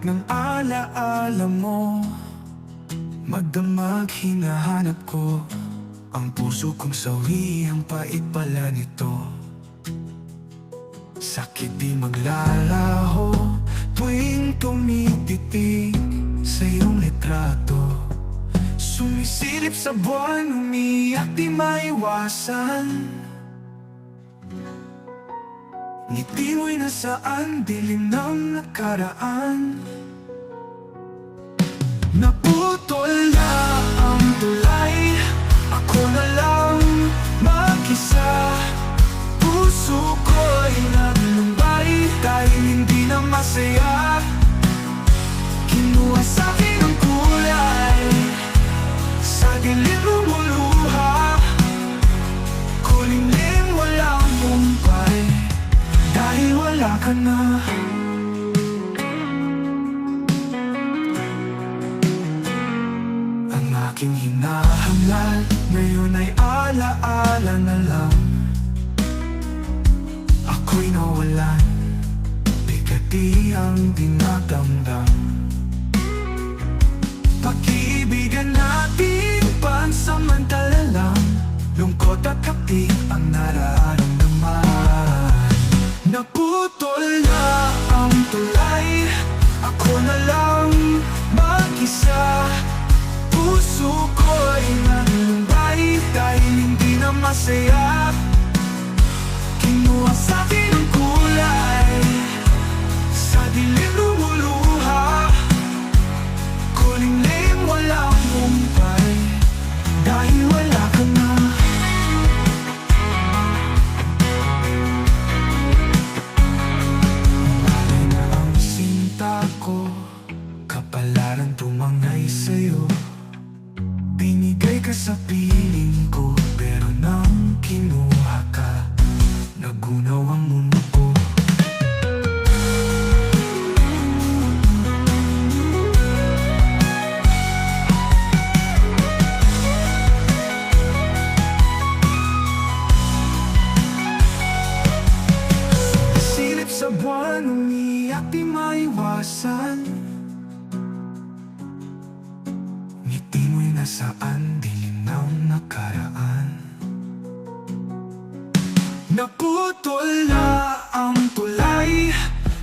ng alaala mo. Magdamag hinahanap ko ang puso kong sawi, ang pait pala nito. Sakit di maglalaho tuwing tumititig sa iyong litrato. Sumisilip sa buwan, umiyak di maiwasan. Ngiti mo'y nasaan, dilim ng nakaraan. Naputol na ang tulay, ako na lang mag-isa. Puso ko'y naglumbay dahil hindi na masaya. Kinuha sa'kin ang kulay, sa dilim lumuluha. Kulimlim walang mumpay, dahil wala ka na. Ang aking hinahangal ngayon ay alaala na lang. Ako'y nawalan, bigati ang dinadamdam. Pag-iibigan natin pansamantala lang, lungkot at kaptig ang nararamdaman. Naputol na ang tulay, ako na lang mag-isa. Puso ko'y naglumbay dahil hindi na masaya. Kinuha sa'kin ang kulay, sa dilim lumuluha. Kulimlim walang mumpay, dahil wala ka na. Malay na ang sinta ko, kapalaran tumangay sa'yo. Binigay ka sa piling ko, pero nang kinuha ka, nagunaw ang mundo ko. Silip sa buwan, umiyak di maiwasan. Ngiti mo'y nasaan, dilim ng nakaraan. Naputol na ang tulay,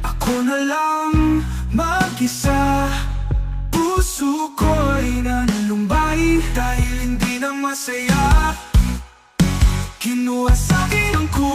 ako na lang mag-isa. Puso ko'y nanlumbay dahil hindi na masaya. Kinuha sa'kin ang kulay,